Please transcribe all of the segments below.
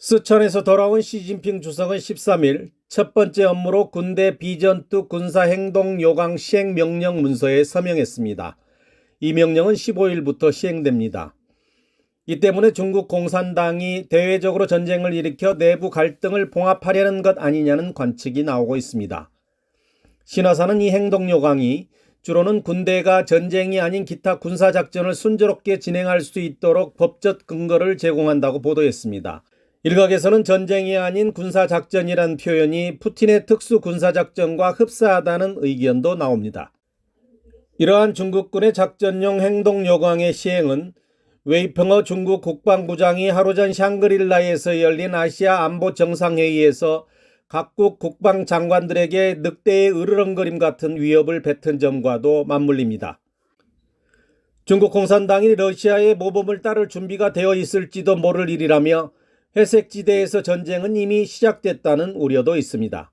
스촨에서 돌아온 시진핑 주석은 13일 첫 번째 업무로 군대 비전투 군사행동 요강 시행명령 문서에 서명했습니다. 이 명령은 15일부터 시행됩니다. 이 때문에 중국 공산당이 대외적으로 전쟁을 일으켜 내부 갈등을 봉합하려는 것 아니냐는 관측이 나오고 있습니다. 신화사는 이 행동 요강이 주로는 군대가 전쟁이 아닌 기타 군사작전을 순조롭게 진행할 수 있도록 법적 근거를 제공한다고 보도했습니다. 일각에서는 전쟁이 아닌 군사작전이란 표현이 푸틴의 특수 군사작전과 흡사하다는 의견도 나옵니다. 이러한 중국군의 작전용 행동 요강의 시행은 웨이펑어 중국 국방부장이 하루 전 샹그릴라에서 열린 아시아 안보 정상회의에서 각국 국방장관들에게 늑대의 으르렁거림 같은 위협을 뱉은 점과도 맞물립니다. 중국 공산당이 러시아의 모범을 따를 준비가 되어 있을지도 모를 일이라며 회색지대에서 전쟁은 이미 시작됐다는 우려도 있습니다.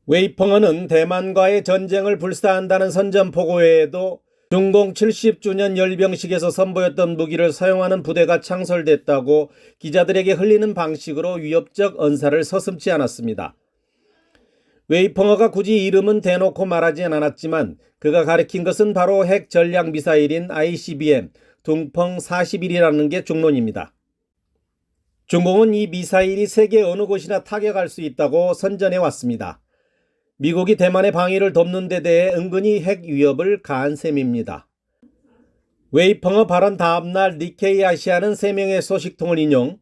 웨이펑어는 대만과의 전쟁을 불사한다는 선전포고 외에도 중공 70주년 열병식에서 선보였던 무기를 사용하는 부대가 창설됐다고 기자들에게 흘리는 방식으로 위협적 언사를 서슴지 않았습니다. 웨이펑어가 굳이 이름은 대놓고 말하진 않았지만 그가 가리킨 것은 바로 핵 전략 미사일인 ICBM 둥펑 41이라는 게 중론입니다. 중공은 이 미사일이 세계 어느 곳이나 타격할 수 있다고 선전해 왔습니다. 미국이 대만의 방위를 돕는 데 대해 은근히 핵 위협을 가한 셈입니다. 웨이펑어 발언 다음날 니케이 아시아는 3명의 소식통을 인용,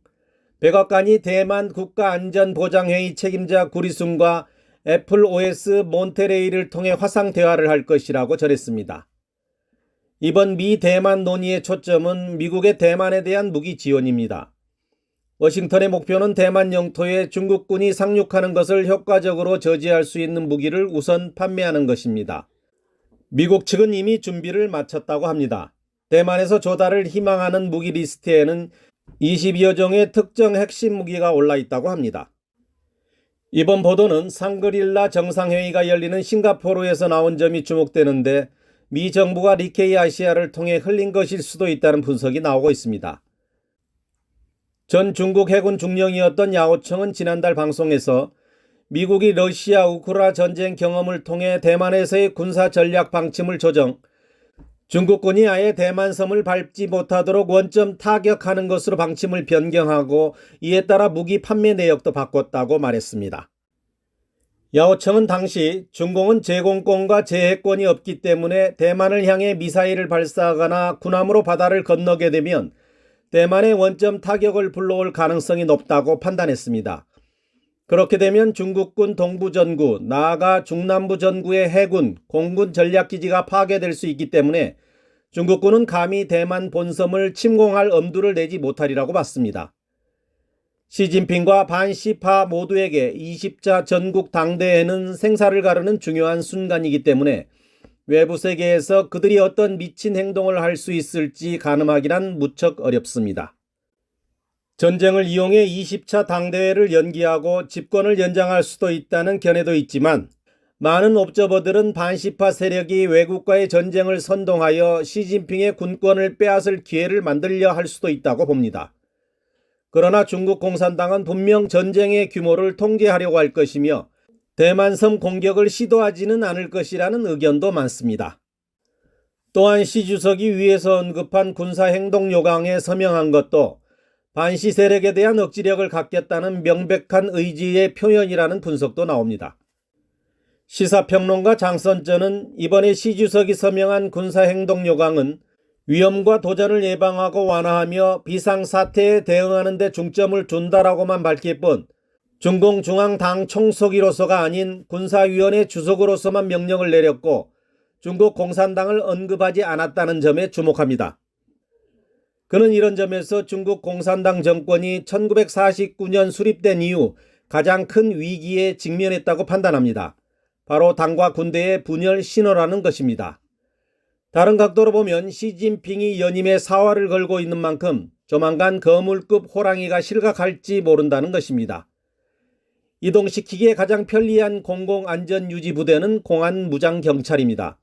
백악관이 대만 국가안전보장회의 책임자 구리순과 애플 OS 몬테레이를 통해 화상 대화를 할 것이라고 전했습니다. 이번 미 대만 논의의 초점은 미국의 대만에 대한 무기 지원입니다. 워싱턴의 목표는 대만 영토에 중국군이 상륙하는 것을 효과적으로 저지할 수 있는 무기를 우선 판매하는 것입니다. 미국 측은 이미 준비를 마쳤다고 합니다. 대만에서 조달을 희망하는 무기 리스트에는 22여 종의 특정 핵심 무기가 올라 있다고 합니다. 이번 보도는 샹그릴라 정상회의가 열리는 싱가포르에서 나온 점이 주목되는데 미 정부가 니케이 아시아를 통해 흘린 것일 수도 있다는 분석이 나오고 있습니다. 전 중국 해군 중령이었던 야오청은 지난달 방송에서 미국이 러시아 우크라 전쟁 경험을 통해 대만에서의 군사 전략 방침을 조정, 중국군이 아예 대만섬을 밟지 못하도록 원점 타격하는 것으로 방침을 변경하고 이에 따라 무기 판매 내역도 바꿨다고 말했습니다. 야오청은 당시 중공은 제공권과 제해권이 없기 때문에 대만을 향해 미사일을 발사하거나 군함으로 바다를 건너게 되면 대만의 원점 타격을 불러올 가능성이 높다고 판단했습니다. 그렇게 되면 중국군 동부전구, 나아가 중남부 전구의 해군, 공군 전략기지가 파괴될 수 있기 때문에 중국군은 감히 대만 본섬을 침공할 엄두를 내지 못하리라고 봤습니다. 시진핑과 반시파 모두에게 20차 전국 당대회는 생사를 가르는 중요한 순간이기 때문에 외부 세계에서 그들이 어떤 미친 행동을 할 수 있을지 가늠하기란 무척 어렵습니다. 전쟁을 이용해 20차 당대회를 연기하고 집권을 연장할 수도 있다는 견해도 있지만 많은 옵저버들은 반시파 세력이 외국과의 전쟁을 선동하여 시진핑의 군권을 빼앗을 기회를 만들려 할 수도 있다고 봅니다. 그러나 중국 공산당은 분명 전쟁의 규모를 통제하려고 할 것이며 대만섬 공격을 시도하지는 않을 것이라는 의견도 많습니다. 또한 시 주석이 위에서 언급한 군사행동 요강에 서명한 것도 반시 세력에 대한 억지력을 갖겠다는 명백한 의지의 표현이라는 분석도 나옵니다. 시사평론가 장선전은 이번에 시 주석이 서명한 군사행동 요강은 위험과 도전을 예방하고 완화하며 비상사태에 대응하는 데 중점을 둔다라고만 밝힐 뿐 중공 중앙당 총서기로서가 아닌 군사위원회 주석으로서만 명령을 내렸고 중국 공산당을 언급하지 않았다는 점에 주목합니다. 그는 이런 점에서 중국 공산당 정권이 1949년 수립된 이후 가장 큰 위기에 직면했다고 판단합니다. 바로 당과 군대의 분열 신호라는 것입니다. 다른 각도로 보면 시진핑이 연임의 사활을 걸고 있는 만큼 조만간 거물급 호랑이가 실각할지 모른다는 것입니다. 이동시키기에 가장 편리한 공공안전유지부대는 공안무장경찰입니다.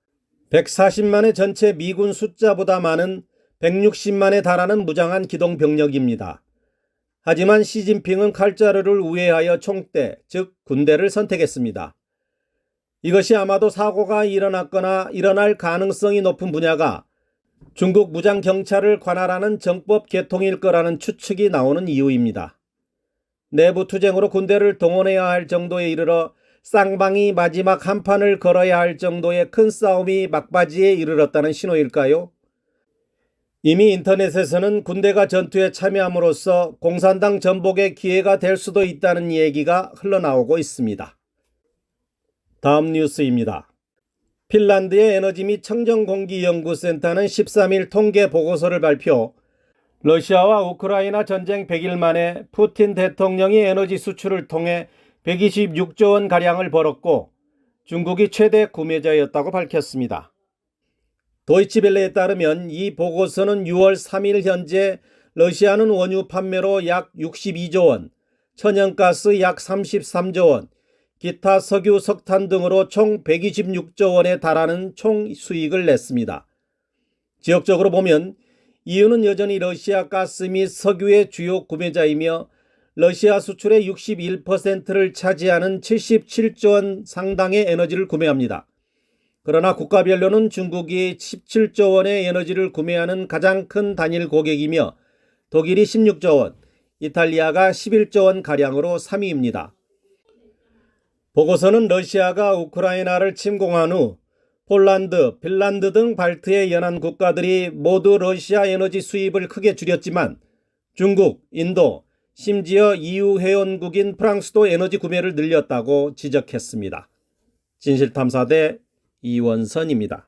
140만의 전체 미군 숫자보다 많은 160만에 달하는 무장한 기동병력입니다. 하지만 시진핑은 칼자루를 우회하여 총대, 즉 군대를 선택했습니다. 이것이 아마도 사고가 일어났거나 일어날 가능성이 높은 분야가 중국 무장경찰을 관할하는 정법 개통일 거라는 추측이 나오는 이유입니다. 내부 투쟁으로 군대를 동원해야 할 정도에 이르러 쌍방이 마지막 한판을 걸어야 할 정도의 큰 싸움이 막바지에 이르렀다는 신호일까요? 이미 인터넷에서는 군대가 전투에 참여함으로써 공산당 전복의 기회가 될 수도 있다는 얘기가 흘러나오고 있습니다. 다음 뉴스입니다. 핀란드의 에너지 및 청정공기연구센터는 13일 통계 보고서를 발표, 러시아와 우크라이나 전쟁 100일 만에 푸틴 대통령이 에너지 수출을 통해 126조 원가량을 벌었고 중국이 최대 구매자였다고 밝혔습니다. 도이치벨레에 따르면 이 보고서는 6월 3일 현재 러시아는 원유 판매로 약 62조 원, 천연가스 약 33조 원, 기타 석유, 석탄 등으로 총 126조 원에 달하는 총 수익을 냈습니다. 지역적으로 보면 EU는 여전히 러시아 가스 및 석유의 주요 구매자이며 러시아 수출의 61%를 차지하는 77조 원 상당의 에너지를 구매합니다. 그러나 국가별로는 중국이 17조 원의 에너지를 구매하는 가장 큰 단일 고객이며 독일이 16조 원, 이탈리아가 11조 원 가량으로 3위입니다. 보고서는 러시아가 우크라이나를 침공한 후 폴란드, 핀란드 등 발트의 연안 국가들이 모두 러시아 에너지 수입을 크게 줄였지만 중국, 인도, 심지어 EU 회원국인 프랑스도 에너지 구매를 늘렸다고 지적했습니다. 진실탐사대 이원선입니다.